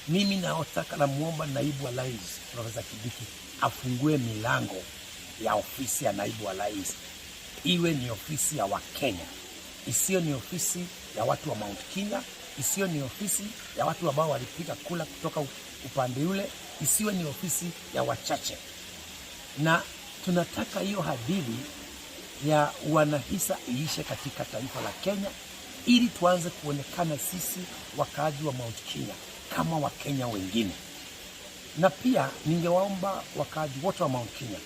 Mimi naotaka na muomba naibu wa rais Profesa Kindiki afungue milango ya ofisi ya naibu wa rais, iwe ni ofisi ya Wakenya, isiyo ni ofisi ya watu wa Mount Kenya, isiyo ni ofisi ya watu ambao walipiga kula kutoka upande ule, isiwe ni ofisi ya wachache. Na tunataka hiyo hadithi ya wanahisa iishe katika taifa la Kenya, ili tuanze kuonekana sisi wakaaji wa Mount Kenya kama Wakenya wengine. Na pia ningewaomba wakaaji wote wa Mount Kenya,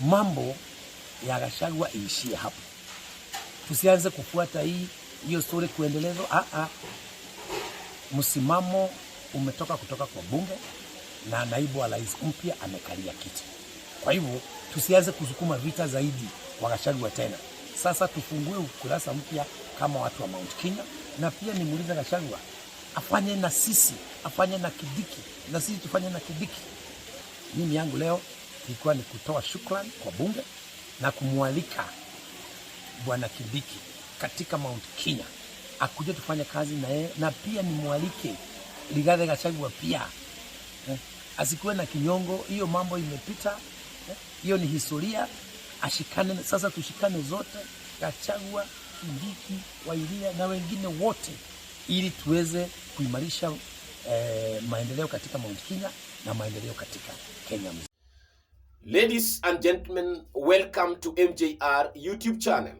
mambo ya Gachagua iishie hapo. Tusianze kufuata hiyo story kuendelezwa. Msimamo umetoka kutoka kwa bunge na naibu wa rais mpya amekalia kiti. Kwa hivyo tusianze kusukuma vita zaidi kwa Gachagua tena. Sasa tufungue ukurasa mpya kama watu wa Mount Kenya, na pia nimuulize Gachagua afanye na sisi, afanye na Kindiki, na sisi tufanye na Kindiki. Mimi yangu leo ilikuwa ni kutoa shukrani kwa bunge na kumwalika Bwana Kindiki katika Mount Kenya akuje tufanye kazi na yeye, na pia nimwalike Rigathi Gachagua pia asikuwe na kinyongo. Hiyo mambo imepita, hiyo ni historia. Ashikane sasa, tushikane zote, Gachagua, Kindiki, Wairia na wengine wote, ili tuweze kuimarisha maendeleo katika Mount Kenya na maendeleo katika Kenya. Ladies and gentlemen, welcome to MJR YouTube channel.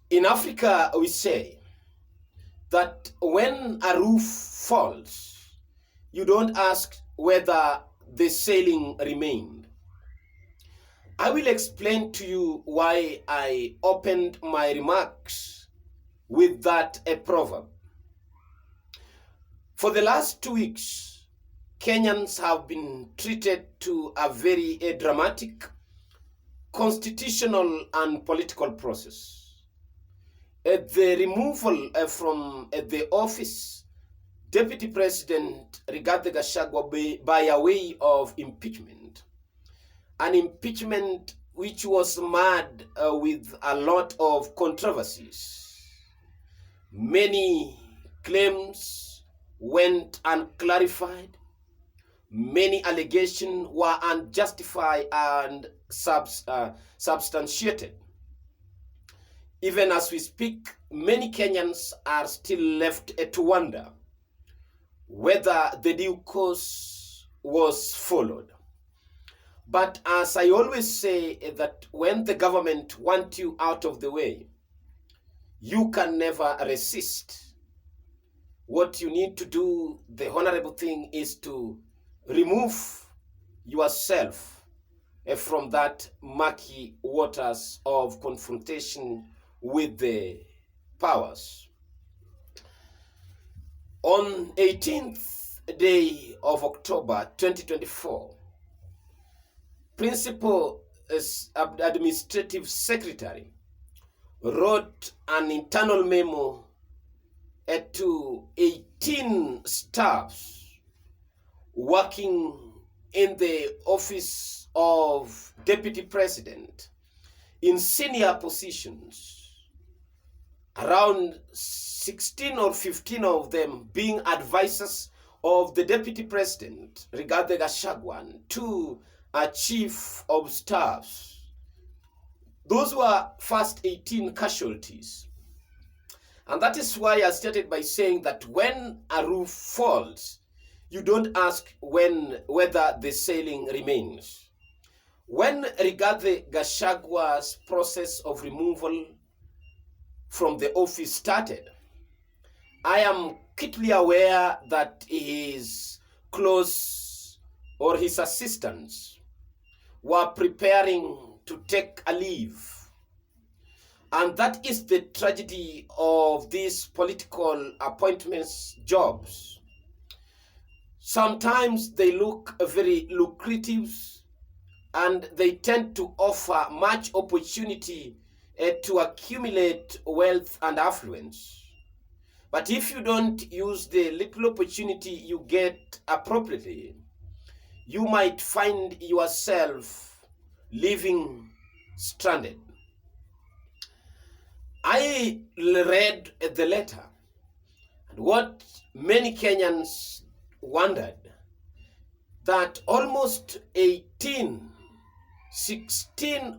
In Africa, we say that when a roof falls, you don't ask whether the ceiling remained. I will explain to you why I opened my remarks with that proverb. For the last 2 weeks, Kenyans have been treated to a very dramatic constitutional and political process. The removal from the office, Deputy President Rigathi Gachagua by a way of impeachment. An impeachment which was marred with a lot of controversies. Many claims went unclarified. Many allegations were unjustified and substantiated. Even as we speak, many Kenyans are still left to wonder whether the due course was followed. But as I always say, that when the government wants you out of the way, you can never resist. What you need to do, the honorable thing, is to remove yourself from that murky waters of confrontation with the powers. On 18th day of October 2024, Principal Administrative Secretary wrote an internal memo to 18 staffs working in the office of Deputy President in senior positions, around 16 or 15 of them being advisors of the Deputy President, Rigathi Gachagua, to a chief of staffs. Those were first 18 casualties. And that is why I started by saying that when a roof falls, you don't ask whether the ceiling remains. When Rigathi Gachagua's process of removal from the office started, I am keenly aware that his close or his assistants were preparing to take a leave. And that is the tragedy of these political appointments jobs. Sometimes they look very lucrative and they tend to offer much opportunity to accumulate wealth and affluence. But if you don't use the little opportunity you get appropriately, you might find yourself living stranded. I read the letter, And what many Kenyans wondered, that almost 16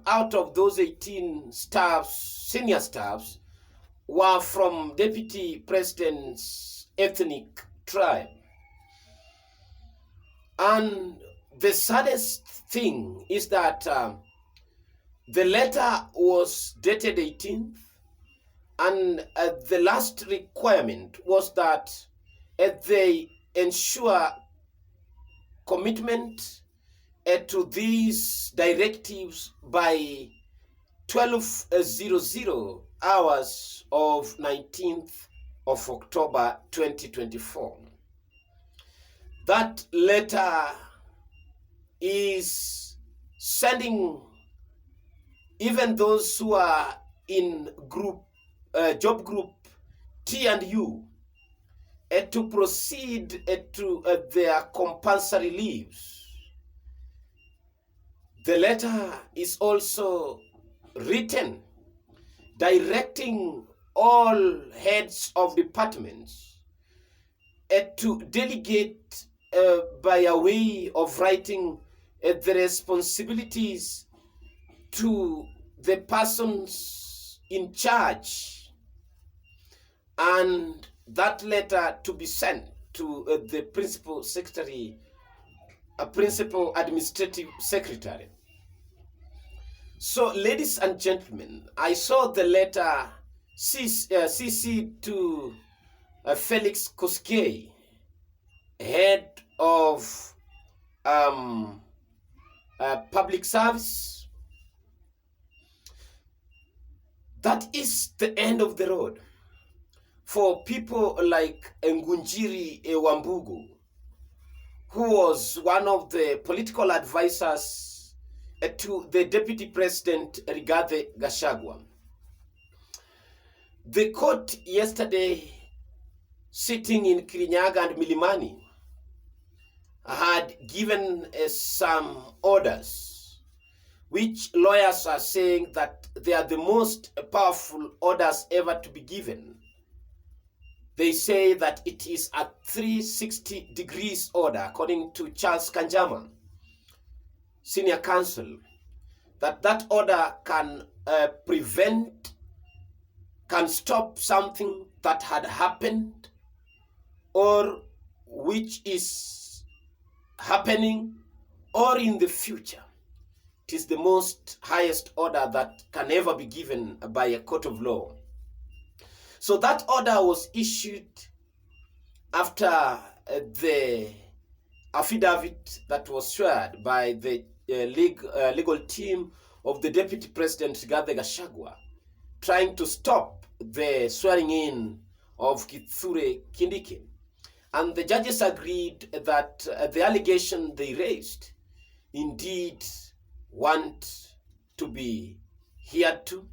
out of those 18 staffs, senior staffs, were from Deputy President's ethnic tribe. And the saddest thing is that the letter was dated 18th, and the last requirement was that they ensure commitment to these directives by 12:00 hours of 19th of October 2024. That letter is sending even those who are in job group T and U to proceed to their compulsory leaves. The letter is also written directing all heads of departments to delegate by a way of writing the responsibilities to the persons in charge, and that letter to be sent to the principal secretary, principal administrative secretary. So, ladies and gentlemen, I saw the letter CC to Felix Koskei, head of public service. That is the end of the road for people like Ngunjiri Wambugu, who was one of the political advisors to the Deputy President Rigathi Gachagua. The court yesterday, sitting in Kirinyaga and Milimani, had given some orders, which lawyers are saying that they are the most powerful orders ever to be given. They say that it is a 360 degrees order, according to Charles Kanjama, senior counsel, that order can can stop something that had happened or which is happening or in the future. It is the most highest order that can ever be given by a court of law. So that order was issued after the affidavit that was shared by the legal team of the Deputy President Rigathi Gachagua, trying to stop the swearing in of Kithure Kindiki. And the judges agreed that the allegation they raised indeed want to be adhered to,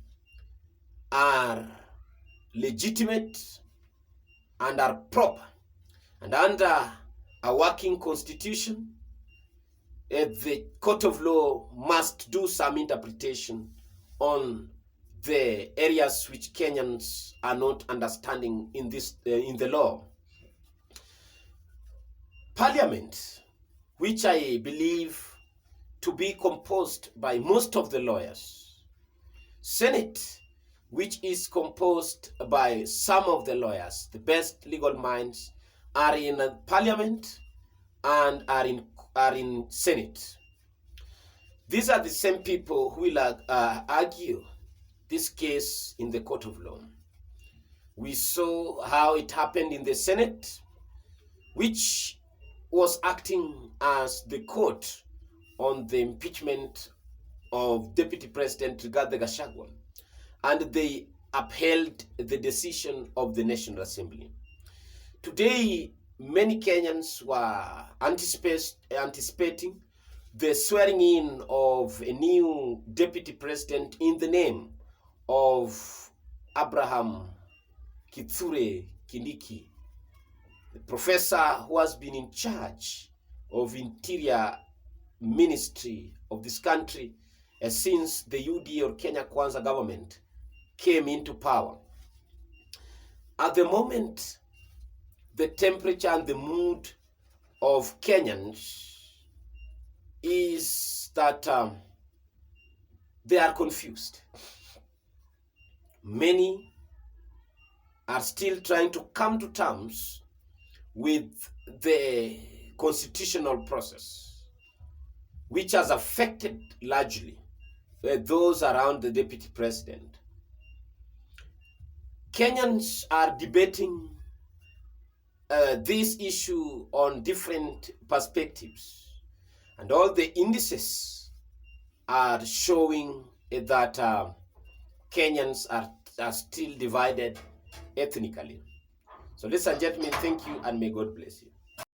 are legitimate and are proper. And under a working constitution, the court of law must do some interpretation on the areas which Kenyans are not understanding in the law. Parliament, which I believe to be composed by most of the lawyers, Senate, which is composed by some of the lawyers, the best legal minds, are in Parliament and are in Senate. These are the same people who will argue this case in the court of law. We saw how it happened in the Senate, which was acting as the court on the impeachment of Deputy President Rigathi Gachagua, and they upheld the decision of the National Assembly. Today, many Kenyans were anticipating the swearing in of a new Deputy President in the name of Abraham Kithure Kindiki, the professor who has been in charge of Interior Ministry of this country since the UD or Kenya Kwanza government came into power. At the moment, the temperature and the mood of Kenyans is that they are confused. Many are still trying to come to terms with the constitutional process, which has affected largely those around the deputy president. Kenyans are debating this issue on different perspectives, and all the indices are showing that Kenyans are still divided ethnically. So ladies and gentlemen, thank you and may God bless you.